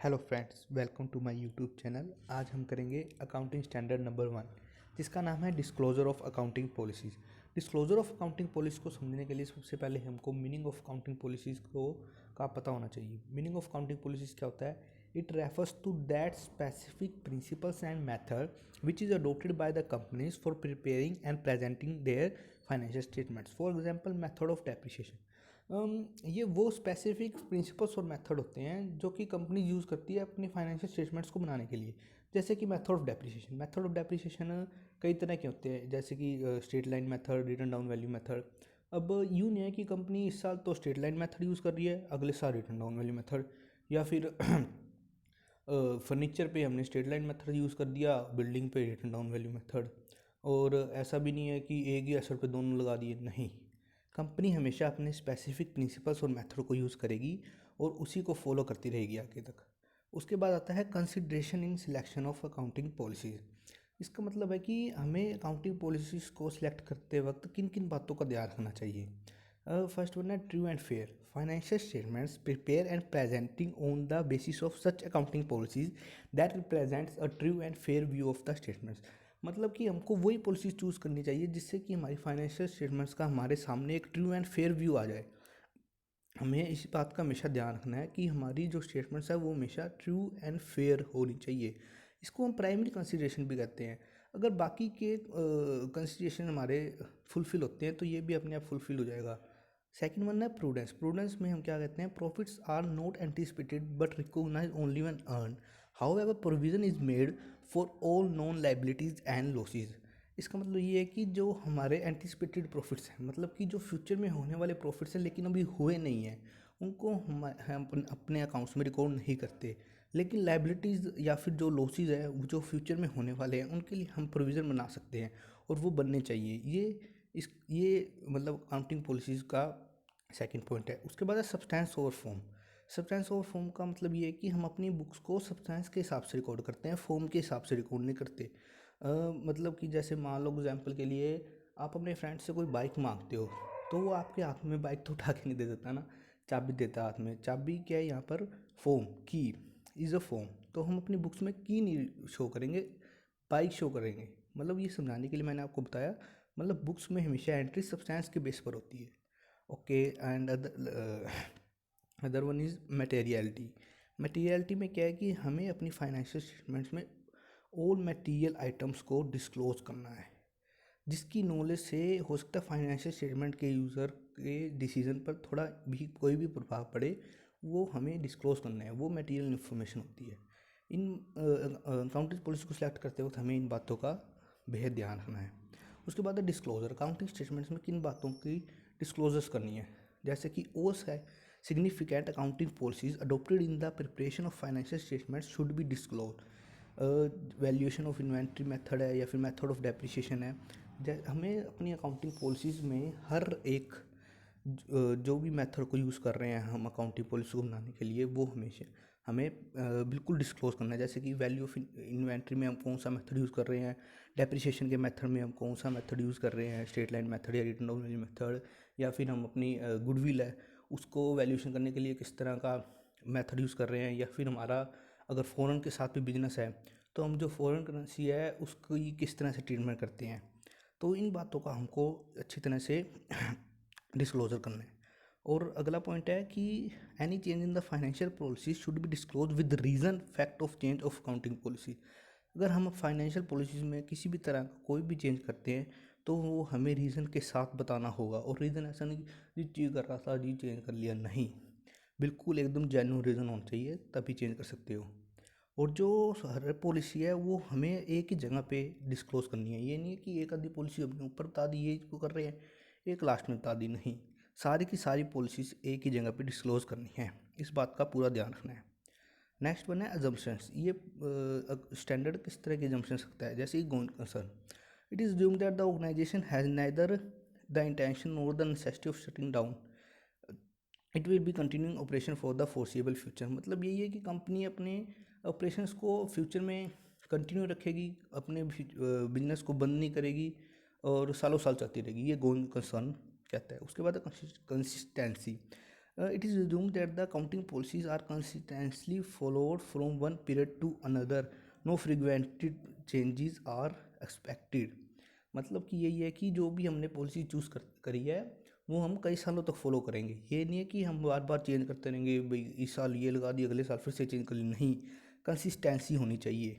Hello friends, welcome to my YouTube channel. आज हम करेंगे अकाउंटिंग स्टैंडर्ड नंबर 1, जिसका नाम है disclosure of accounting policies. Disclosure of accounting policy को समझने के लिए सबसे पहले हमको मीनिंग ऑफ अकाउंटिंग पॉलिसीज़ को का पता होना चाहिए। मीनिंग ऑफ अकाउंटिंग पॉलिसीज़ क्या होता है? It refers to that specific principles and method which is adopted by the companies for preparing and presenting their financial statements. For example, method of depreciation. ये वो स्पेसिफिक प्रिंसिपल्स और method होते हैं जो कि कंपनी यूज़ करती है अपने फाइनेंशियल स्टेटमेंट्स को बनाने के लिए। जैसे कि method of depreciation. Method of depreciation कई तरह के होते हैं, जैसे कि straight line method, return down value method. अब यूँ नहीं है कि कंपनी इस साल तो स्ट्रेट लाइन मेथड यूज़ कर रही है, अगले साल रिटर्न डाउन वैल्यू मेथड, या फिर फर्नीचर पे हमने स्ट्रेट लाइन मेथड यूज़ कर दिया, बिल्डिंग पे रिटर्न डाउन वैल्यू मेथड। और ऐसा भी नहीं है कि एक ही असर पे दोनों लगा दिए, नहीं। कंपनी हमेशा अपने स्पेसिफिक प्रिंसिपल्स और मेथड को यूज़ करेगी और उसी को फॉलो करती रहेगी आगे तक। उसके बाद आता है consideration in selection of accounting policies. इसका मतलब है कि हमें अकाउंटिंग पॉलिसीज़ को सिलेक्ट करते वक्त किन किन बातों का ध्यान रखना चाहिए। फर्स्ट वन है true and fair. Financial statements prepare and presenting on the basis of such accounting policies that represents a true and fair view of the statements. मतलब कि हमको वही पॉलिसी चूज़ करनी चाहिए जिससे कि हमारी फाइनेंशियल स्टेटमेंट्स का हमारे सामने एक ट्रू एंड फेयर व्यू आ जाए। हमें इस बात का हमेशा ध्यान रखना है कि हमारी जो स्टेटमेंट्स है वो हमेशा ट्रू एंड फेयर होनी चाहिए। इसको हम प्राइमरी कंसिडरेशन भी कहते हैं। अगर बाकी के कंसिडरेशन हमारे फुलफिल होते हैं तो ये भी अपने आप फुलफिल हो जाएगा। सेकंड वन है प्रूडेंस। प्रूडेंस में हम क्या कहते हैं? Profits are not anticipated but recognise only when earn. However provision is made for all known liabilities and losses. इसका मतलब ये है कि जो हमारे एंटिसिपेटेड प्रॉफिट्स हैं, मतलब कि जो फ्यूचर में होने वाले प्रॉफिट्स हैं लेकिन अभी हुए नहीं हैं, उनको हम अपने अकाउंट्स में रिकॉर्ड नहीं करते। लेकिन लायबिलिटीज़ या फिर जो लॉसेज है वो जो फ्यूचर में होने वाले हैं उनके लिए हम प्रोविज़न बना सकते हैं और वो बनने चाहिए। ये मतलब अकाउंटिंग पॉलिसीज़ का सेकंड पॉइंट है। उसके बाद है substance over form. Substance over form का मतलब ये है कि हम अपनी बुक्स को सब्सटेंस के हिसाब से रिकॉर्ड करते हैं, फॉर्म के हिसाब से रिकॉर्ड नहीं करते। मतलब कि जैसे मान लो एग्जाम्पल के लिए आप अपने फ्रेंड से कोई बाइक मांगते हो, तो वो आपके हाथ में बाइक तो उठा के नहीं दे देता ना, चाबी देता हाथ में। चाबी क्या है यहाँ पर? फॉर्म, की इज़ अ फॉर्म। तो हम अपनी बुक्स में की नहीं शो करेंगे, बाइक शो करेंगे। मतलब ये समझाने के लिए मैंने आपको बताया। मतलब बुक्स में हमेशा एंट्री सब्सटेंस के बेस पर होती है। Okay. And other one is materiality. Materiality में क्या है कि हमें अपनी फाइनेंशियल स्टेटमेंट्स में ऑल मटेरियल आइटम्स को डिस्क्लोज करना है, जिसकी नॉलेज से हो सकता है फाइनेंशियल स्टेटमेंट के यूज़र के डिसीजन पर थोड़ा भी कोई भी प्रभाव पड़े, वो हमें डिस्क्लोज करना है। वो मटेरियल इन्फॉर्मेशन होती है। इन अकाउंटिंग पॉलिसी को सिलेक्ट करते वक्त हमें इन बातों का बेहद ध्यान रखना है। उसके बाद है डिस्क्लोजर। अकाउंटिंग स्टेटमेंट्स में किन बातों की डिस्क्लोजर्स करनी है? जैसे कि ओस है, significant accounting policies adopted in the preparation of financial statements should be disclose. Valuation of inventory method है या फिर मेथड ऑफ डेप्रिसिएशन है। हमें अपनी अकाउंटिंग पॉलिसीज़ में हर एक जो भी मेथड को यूज़ कर रहे हैं हम अकाउंटिंग पॉलिसी को बनाने के लिए, वो हमेशा हमें बिल्कुल डिस्क्लोज करना है। जैसे कि वैल्यू ऑफ इन्वेंट्री में हम कौन सा मेथड यूज़ कर रहे हैं, डेप्रिसिएशन के मेथड में हम कौन सा मेथड यूज़ कर रहे हैं, स्ट्रेट लाइन मेथड या रिटर्न डाउन वैल्यू मेथड, या फिर हम अपनी गुडविल है उसको वैल्यूएशन करने के लिए किस तरह का मेथड यूज़ कर रहे हैं, या फिर हमारा अगर फ़ॉरेन के साथ भी बिजनेस है तो हम जो फ़ॉरेन करेंसी है उसकी किस तरह से ट्रीटमेंट करते हैं। तो इन बातों का हमको अच्छी तरह से डिस्क्लोजर करना है। और अगला पॉइंट है कि any change in the financial policy should be disclose with reason fact of change of accounting policy. अगर हम फाइनेंशियल पॉलिसीज़ में किसी भी तरह का कोई भी चेंज करते हैं तो वो हमें रीज़न के साथ बताना होगा। और रीज़न ऐसा नहीं जी चेंज कर रहा था जी चेंज कर लिया, नहीं। बिल्कुल एकदम जेन्युइन रीज़न होना चाहिए, तभी चेंज कर सकते हो। और जो हर पॉलिसी है वो हमें एक ही जगह पे डिस्क्लोज करनी है। ये नहीं है कि एक आधी पॉलिसी अपने ऊपर बता दी ये इसको कर रहे हैं, एक लास्ट में बता दी, नहीं। सारी की सारी पॉलिसीज एक ही जगह पे डिस्क्लोज करनी है, इस बात का पूरा ध्यान रखना है। नेक्स्ट वन है अजम्पशंस। ये स्टैंडर्ड किस तरह के अजम्पशंस रखता है? जैसे going concern, it is assumed that the organisation has neither the intention nor the necessity of shutting down it will be continuing operation for the foreseeable future. मतलब यही है कि कंपनी अपने ऑपरेशंस को फ्यूचर में कंटिन्यू रखेगी, अपने business को बंद नहीं करेगी और सालों साल चलती रहेगी। ये गोइंग कंसर्न कहता है। उसके बाद consistency. It is assumed that the accounting policies are consistently followed from one period to another. No frequent changes are expected. मतलब कि यही है कि जो भी हमने पॉलिसी चूज़ करी है वो हम कई सालों तक फॉलो करेंगे। ये नहीं है कि हम बार बार चेंज करते रहेंगे, भाई इस साल ये लगा दी अगले साल फिर से चेंज कर ली, नहीं, कंसिस्टेंसी होनी चाहिए।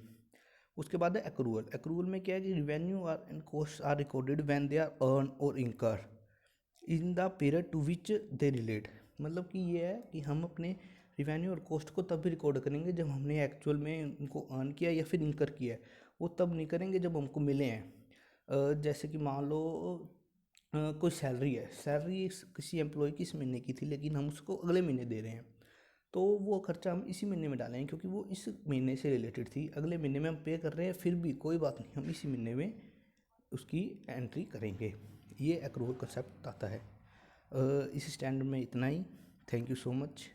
उसके बाद है एक्रूअल। एक्रूअल में क्या है कि revenue are and cost are recorded when they are earn और incur in the period to which they relate. मतलब कि ये है कि हम अपने रिवेन्यू और कॉस्ट को तब भी रिकॉर्ड करेंगे जब हमने एक्चुअल में उनको अर्न किया या फिर इंकर किया है। वो तब नहीं करेंगे जब हमको मिले हैं। जैसे कि मान लो कोई सैलरी है, सैलरी किसी एम्प्लॉय की इस महीने की थी लेकिन हम उसको अगले महीने दे रहे हैं, तो वो खर्चा हम इसी महीने में डालेंगे क्योंकि वो इस महीने से रिलेटेड थी। अगले महीने में हम पे कर रहे हैं फिर भी कोई बात नहीं, हम इसी महीने में उसकी एंट्री करेंगे। ये एक्रूअल कंसेप्ट आता है। इस स्टैंडर्ड में इतना ही। Thank you so much.